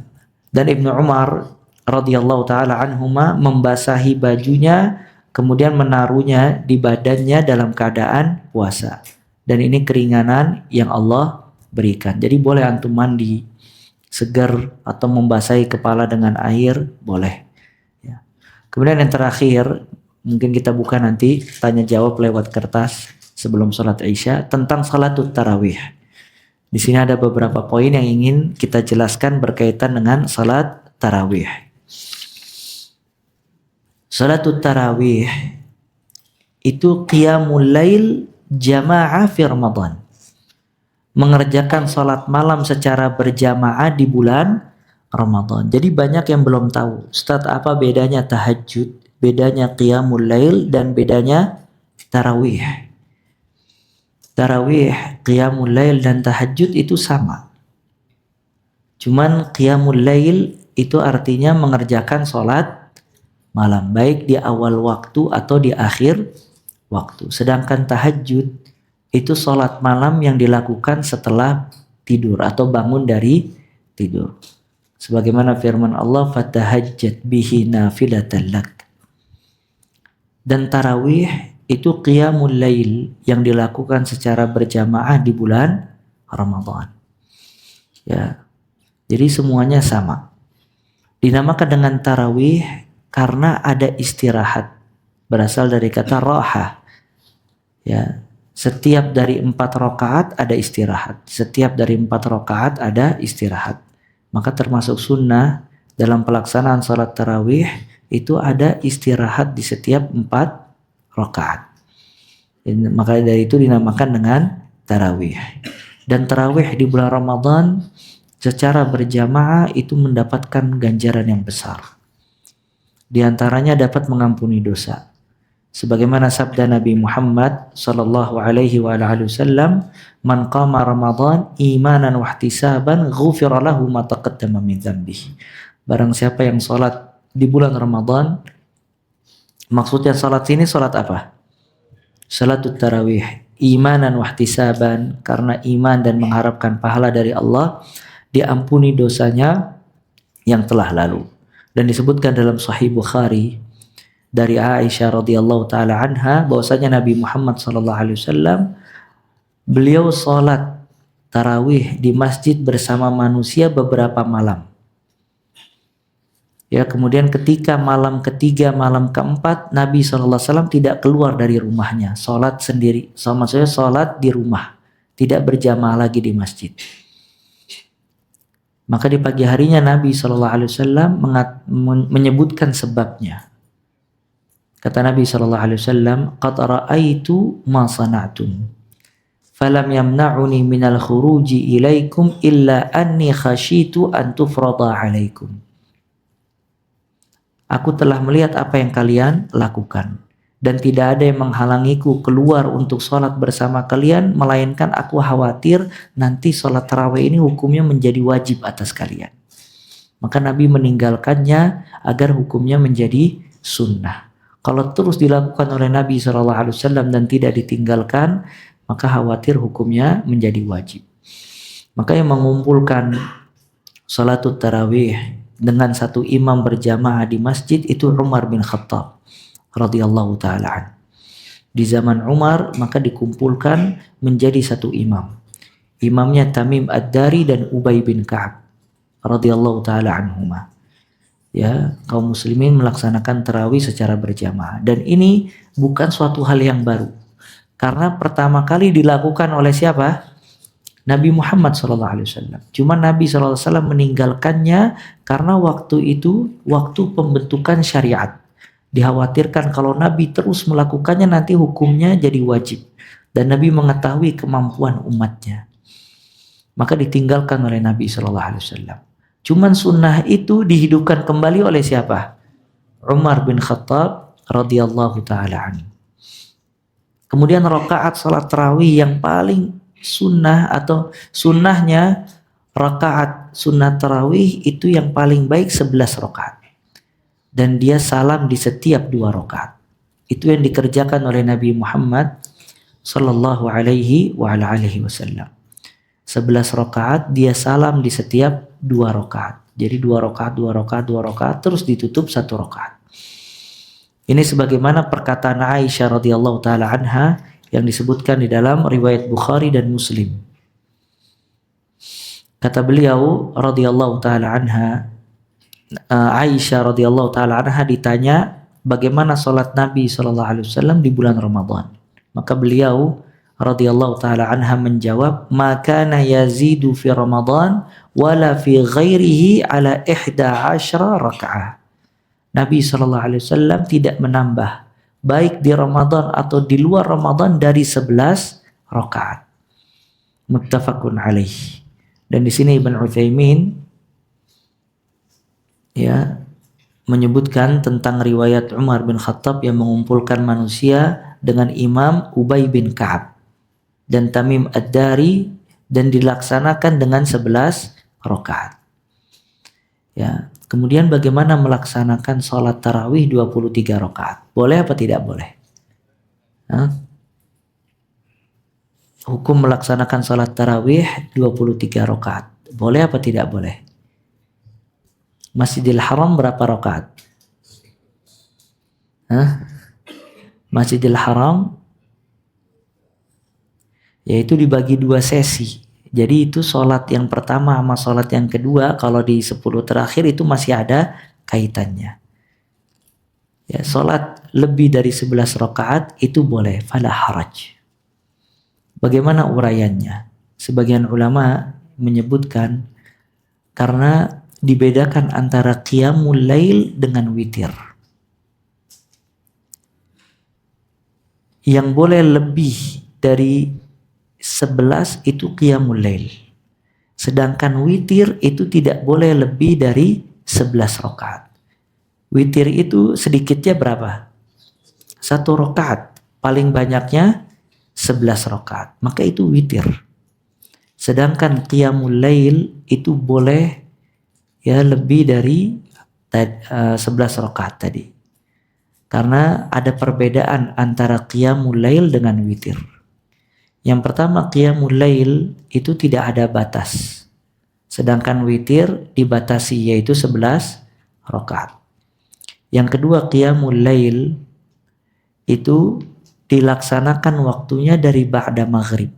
Dan Ibnu Umar radhiyallahu taala anhuma membasahi bajunya kemudian menaruhnya di badannya dalam keadaan puasa. Dan ini keringanan yang Allah berikan. Jadi boleh antum mandi segar atau membasahi kepala dengan air, boleh. Ya. Kemudian yang terakhir, mungkin kita buka nanti tanya jawab lewat kertas sebelum sholat Isya tentang salatut tarawih. Di sini ada beberapa poin yang ingin kita jelaskan berkaitan dengan salat tarawih. Salatul tarawih itu qiyamul lail jamaah fi Ramadan. Mengerjakan salat malam secara berjamaah di bulan Ramadan. Jadi banyak yang belum tahu, Ustaz, apa bedanya tahajud, bedanya qiyamul lail, dan bedanya tarawih. Tarawih, qiyamul lail, dan tahajud itu sama. Cuman qiyamul lail itu artinya mengerjakan salat malam, baik di awal waktu atau di akhir waktu. Sedangkan tahajud itu salat malam yang dilakukan setelah tidur atau bangun dari tidur. Sebagaimana firman Allah, fatahajjat bihi nafilatan lak. Dan tarawih itu qiyamul lail yang dilakukan secara berjamaah di bulan Ramadan. Ya. Jadi semuanya sama. Dinamakan dengan tarawih karena ada istirahat, berasal dari kata roha. Ya, setiap dari 4 rakaat ada istirahat. Setiap dari 4 rakaat ada istirahat. Maka termasuk sunnah dalam pelaksanaan salat tarawih itu ada istirahat di setiap 4 rakaat. Maka dari itu dinamakan dengan tarawih. Dan tarawih di bulan Ramadan secara berjamaah itu mendapatkan ganjaran yang besar. Di antaranya dapat mengampuni dosa. Sebagaimana sabda Nabi Muhammad sallallahu alaihi wasallam, "Man qama Ramadan imanan wa ihtisaban, ghufira lahu ma taqaddama min dzambihi." Barang siapa yang salat di bulan Ramadan, maksudnya salat ini salat apa? Salatut tarawih, imanan wa ihtisaban, karena iman dan mengharapkan pahala dari Allah, diampuni dosanya yang telah lalu. Dan disebutkan dalam Sahih Bukhari dari Aisyah radhiyallahu taala anha bahwasanya Nabi Muhammad sallallahu alaihi wasallam beliau salat tarawih di masjid bersama manusia beberapa malam. Ya, kemudian ketika malam ketiga, malam keempat, Nabi sallallahu alaihi wasallam tidak keluar dari rumahnya, salat sendiri. Maksudnya salat di rumah, tidak berjamaah lagi di masjid. Maka di pagi harinya Nabi SAW menyebutkan sebabnya. Kata Nabi SAW, "Qad ra'aitu ma sana'tum, falam yamna'uni minal khuruji ilaikum illa anni khashitu an tufrada alaikum." Aku telah melihat apa yang kalian lakukan, dan tidak ada yang menghalangiku keluar untuk sholat bersama kalian, melainkan aku khawatir nanti sholat tarawih ini hukumnya menjadi wajib atas kalian. Maka Nabi meninggalkannya agar hukumnya menjadi sunnah. Kalau terus dilakukan oleh Nabi SAW dan tidak ditinggalkan, maka khawatir hukumnya menjadi wajib. Maka yang mengumpulkan sholatut tarawih dengan satu imam berjamaah di masjid itu Umar bin Khattab radhiyallahu taala an. Di zaman Umar maka dikumpulkan menjadi satu imam. Imamnya Tamim Ad-Dari dan Ubay bin Ka'ab radhiyallahu taala anhuma. Ya, kaum muslimin melaksanakan tarawih secara berjamaah, dan ini bukan suatu hal yang baru. Karena pertama kali dilakukan oleh siapa? Nabi Muhammad SAW. Cuma Nabi SAW meninggalkannya karena waktu itu waktu pembentukan syariat. Dikhawatirkan kalau Nabi terus melakukannya nanti hukumnya jadi wajib. Dan Nabi mengetahui kemampuan umatnya. Maka ditinggalkan oleh Nabi SAW. Cuman sunnah itu dihidupkan kembali oleh siapa? Umar bin Khattab radhiyallahu ta'ala anhu. Kemudian rakaat salat tarawih yang paling sunnah atau sunnahnya rakaat sunnah tarawih itu yang paling baik 11 rakaat. Dan dia salam di setiap 2 rakaat. Itu yang dikerjakan oleh Nabi Muhammad sallallahu alaihi wa ala alihi wasallam. 11 rakaat dia salam di setiap 2 rakaat. Jadi 2 rakaat, 2 rakaat, 2 rakaat terus ditutup 1 rakaat. Ini sebagaimana perkataan Aisyah radhiyallahu taala anha yang disebutkan di dalam riwayat Bukhari dan Muslim. Kata beliau radhiyallahu taala anha, Aisyah radhiyallahu taala anha ditanya bagaimana salat Nabi sallallahu alaihi wasallam di bulan Ramadan. Maka beliau radhiyallahu taala anha menjawab, "Ma kana yazidu fi Ramadan wala fi ghairihi ala 11 raka'ah." Nabi SAW tidak menambah baik di Ramadan atau di luar Ramadan dari 11 rakaat. Muttafaqun alaih. Dan di sini Ibn Utsaimin ya menyebutkan tentang riwayat Umar bin Khattab yang mengumpulkan manusia dengan Imam Ubay bin Ka'ab dan Tamim Ad-Dari dan dilaksanakan dengan 11 rakaat. Ya, kemudian bagaimana melaksanakan sholat tarawih 23 rakaat? Boleh apa tidak boleh? Hah? Hukum melaksanakan sholat tarawih 23 rakaat. Boleh apa tidak boleh? Masjidil Haram berapa rakaat? Masjidil Haram yaitu dibagi 2 sesi. Jadi itu sholat yang pertama sama sholat yang kedua kalau di 10 terakhir itu masih ada kaitannya. Ya, sholat lebih dari 11 rakaat itu boleh, fala haraj. Bagaimana uraiannya? Sebagian ulama menyebutkan karena dibedakan antara qiyamul lail dengan witir. Yang boleh lebih dari 11 itu qiyamul lail. Sedangkan witir itu tidak boleh lebih dari 11 rakaat. Witir itu sedikitnya berapa? 1 rakaat. Paling banyaknya 11 rakaat. Maka itu witir. Sedangkan qiyamul lail itu boleh ya lebih dari 11 rakaat tadi. Karena ada perbedaan antara qiyamul lail dengan witir. Yang pertama qiyamul lail itu tidak ada batas. Sedangkan witir dibatasi yaitu 11 rakaat. Yang kedua qiyamul lail itu dilaksanakan waktunya dari ba'da maghrib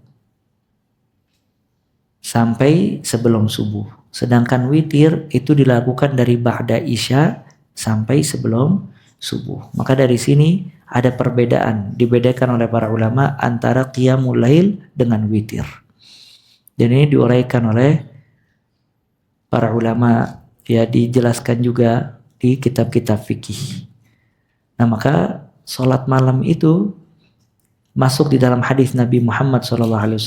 sampai sebelum subuh. Sedangkan witir itu dilakukan dari ba'da isya sampai sebelum subuh. Maka dari sini ada perbedaan, dibedakan oleh para ulama antara qiyamul lail dengan witir. Dan ini diuraikan oleh para ulama, ya dijelaskan juga di kitab-kitab fikih. Nah, maka sholat malam itu masuk di dalam hadis Nabi Muhammad SAW,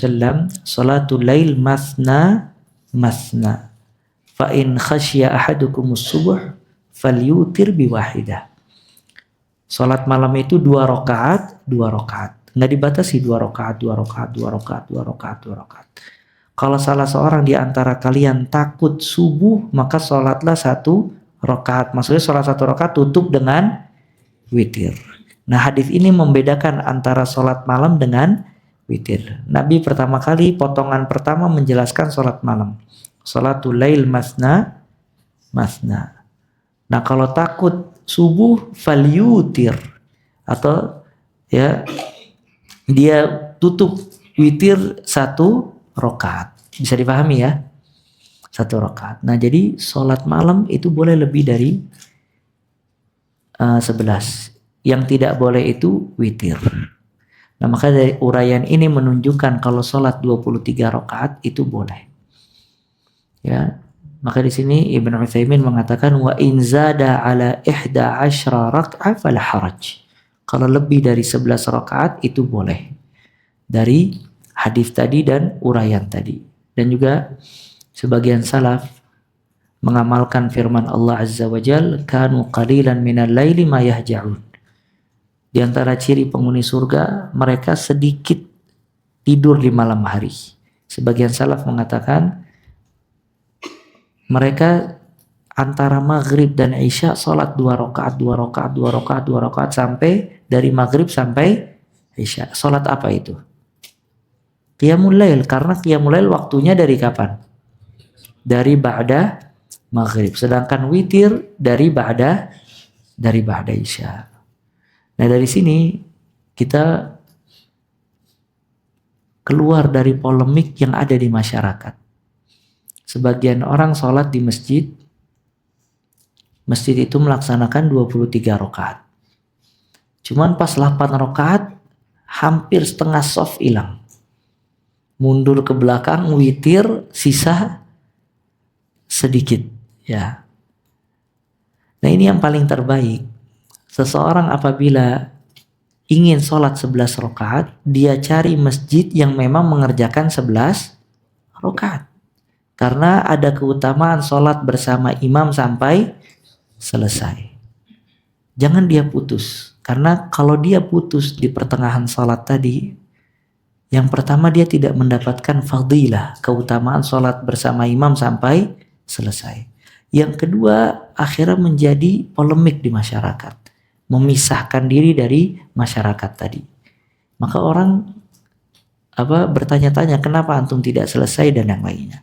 salatul lail masna masna, fa in khasya ahadukumus subuh falyutir biwahidah. Salat malam itu 2 rakaat, 2 rakaat. Nggak dibatasi 2 rakaat, 2 rakaat, 2 rakaat, 2 rakaat, 2 rakaat. Kalau salah seorang di antara kalian takut subuh, maka salatlah 1 rakaat. Maksudnya salat 1 rakaat tutup dengan witir. Nah, hadis ini membedakan antara salat malam dengan witir. Nabi pertama kali potongan pertama menjelaskan salat malam. Salatul lail masna masna. Nah, kalau takut subuh falyutir, atau ya dia tutup witir 1 rakaat. Bisa dipahami ya? 1 rakaat. Nah, jadi sholat malam itu boleh lebih dari 11. Yang tidak boleh itu witir. Nah, maka dari uraian ini menunjukkan kalau sholat 23 rakaat itu boleh. Ya. Maka di sini Ibn Utsaimin mengatakan wa in zada ala 11 rak'ah fal haraj. Kalau lebih dari 11 rakaat itu boleh. Dari hadis tadi dan uraian tadi. Dan juga sebagian salaf mengamalkan firman Allah Azza wa Jal, kanu qalilan minal laili ma yahja'un. Di antara ciri penghuni surga, mereka sedikit tidur di malam hari. Sebagian salaf mengatakan mereka antara maghrib dan isya sholat 2 rakaat, 2 rakaat, 2 rakaat, 2 rakaat sampai dari maghrib sampai isya. Sholat apa itu? Qiyamul lail, karena qiyamul lail waktunya dari kapan? Dari ba'da maghrib. Sedangkan witir dari ba'da isya. Nah, dari sini kita keluar dari polemik yang ada di masyarakat. Sebagian orang sholat di masjid itu melaksanakan 23 rakaat. Cuman pas 8 rakaat hampir setengah shaf hilang. Mundur ke belakang witir, sisa sedikit ya. Nah ini yang paling terbaik. Seseorang apabila ingin sholat 11 rakaat, dia cari masjid yang memang mengerjakan 11 rakaat. Karena ada keutamaan sholat bersama imam sampai selesai. Jangan dia putus. Karena kalau dia putus di pertengahan sholat tadi, yang pertama dia tidak mendapatkan fadilah, keutamaan sholat bersama imam sampai selesai. Yang kedua, akhirnya menjadi polemik di masyarakat. Memisahkan diri dari masyarakat tadi. Maka orang bertanya-tanya kenapa antum tidak selesai dan yang lainnya.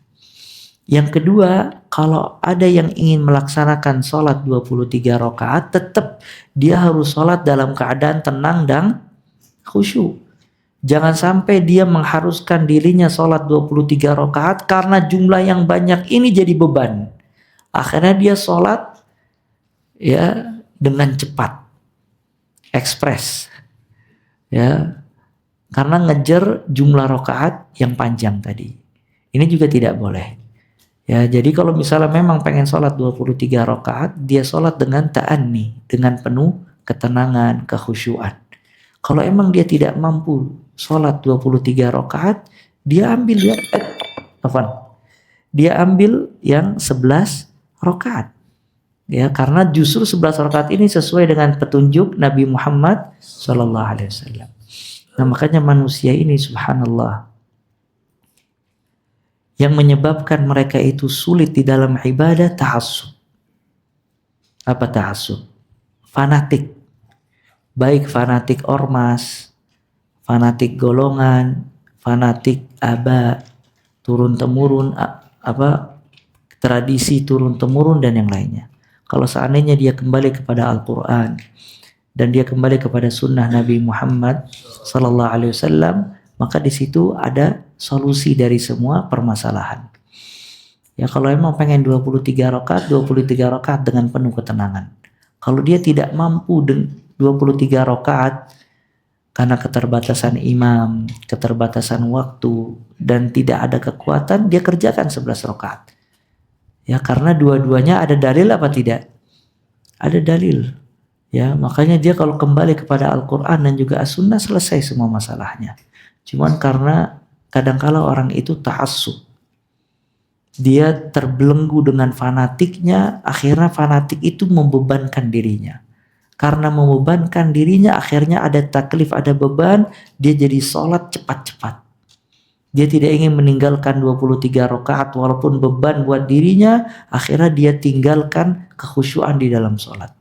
Yang kedua, kalau ada yang ingin melaksanakan sholat 23 rakaat, tetap dia harus sholat dalam keadaan tenang dan khusyuk. Jangan sampai dia mengharuskan dirinya sholat 23 rakaat karena jumlah yang banyak ini jadi beban. Akhirnya dia sholat ya dengan cepat, ekspres, ya, karena ngejar jumlah rakaat yang panjang tadi. Ini juga tidak boleh. Ya, jadi kalau misalnya memang pengen sholat 23 rakaat, dia sholat dengan ta'anni, dengan penuh ketenangan, kekhusyuan. Kalau emang dia tidak mampu sholat 23 rakaat, dia ambil yang 11 rakaat. Ya, karena justru 11 rakaat ini sesuai dengan petunjuk Nabi Muhammad SAW. Nah, makanya manusia ini subhanallah, yang menyebabkan mereka itu sulit di dalam ibadah ta'assub. Apa ta'assub? Fanatik. Baik fanatik ormas, fanatik golongan, fanatik turun-temurun, tradisi turun-temurun dan yang lainnya. Kalau seandainya dia kembali kepada Al-Quran dan dia kembali kepada sunnah Nabi Muhammad SAW, maka di situ ada solusi dari semua permasalahan. Ya, kalau emang pengen 23 rakaat dengan penuh ketenangan. Kalau dia tidak mampu 23 rakaat karena keterbatasan imam, keterbatasan waktu, dan tidak ada kekuatan, dia kerjakan 11 rakaat. Ya, karena dua-duanya ada dalil apa tidak? Ada dalil. Ya, makanya dia kalau kembali kepada Al-Quran dan juga As-Sunnah, selesai semua masalahnya. Cuman karena kadangkala orang itu ta'assub, dia terbelenggu dengan fanatiknya, akhirnya fanatik itu membebankan dirinya. Karena membebankan dirinya, akhirnya ada taklif, ada beban, dia jadi sholat cepat-cepat. Dia tidak ingin meninggalkan 23 rakaat walaupun beban buat dirinya, akhirnya dia tinggalkan kekhusyuan di dalam sholat.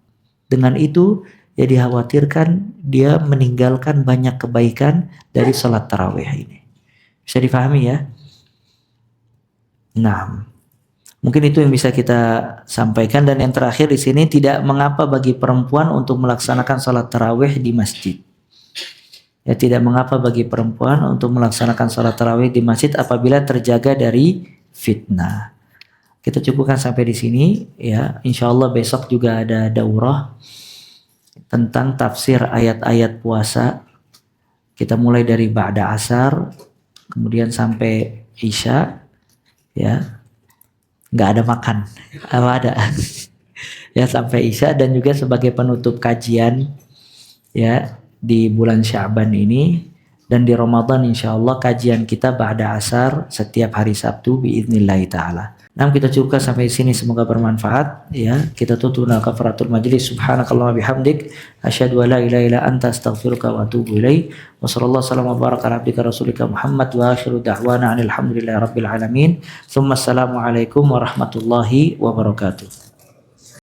Dengan itu ya dikhawatirkan dia meninggalkan banyak kebaikan dari sholat tarawih ini. Bisa difahami ya? Nah, mungkin itu yang bisa kita sampaikan. Dan yang terakhir di sini, tidak mengapa bagi perempuan untuk melaksanakan sholat tarawih di masjid. Ya, tidak mengapa bagi perempuan untuk melaksanakan sholat tarawih di masjid apabila terjaga dari fitnah. Kita cukupkan sampai di sini ya. Insya Allah besok juga ada daurah tentang tafsir ayat-ayat puasa. Kita mulai dari ba'da asar, kemudian sampai isya, ya, nggak ada makan, apa ada, ya, sampai isya, dan juga sebagai penutup kajian, ya, di bulan Sya'ban ini. Dan di Ramadan insya Allah kajian kita ba'da asar setiap hari Sabtu biidznillah ta'ala. Nah, kita cukupkan sampai sini, semoga bermanfaat ya. Kita tutup dengan kafaratul majlis. Subhanakallah bihamdik asyhadu an la ilaha illa anta astaghfiruka wa atubu ilaik. Wa sallallahu wasallam wa baraka ala abdika rasulika Muhammad wa akhiru da'wana alhamdulillahi rabbil alamin. Tsumma assalamu alaikum warahmatullahi wabarakatuh.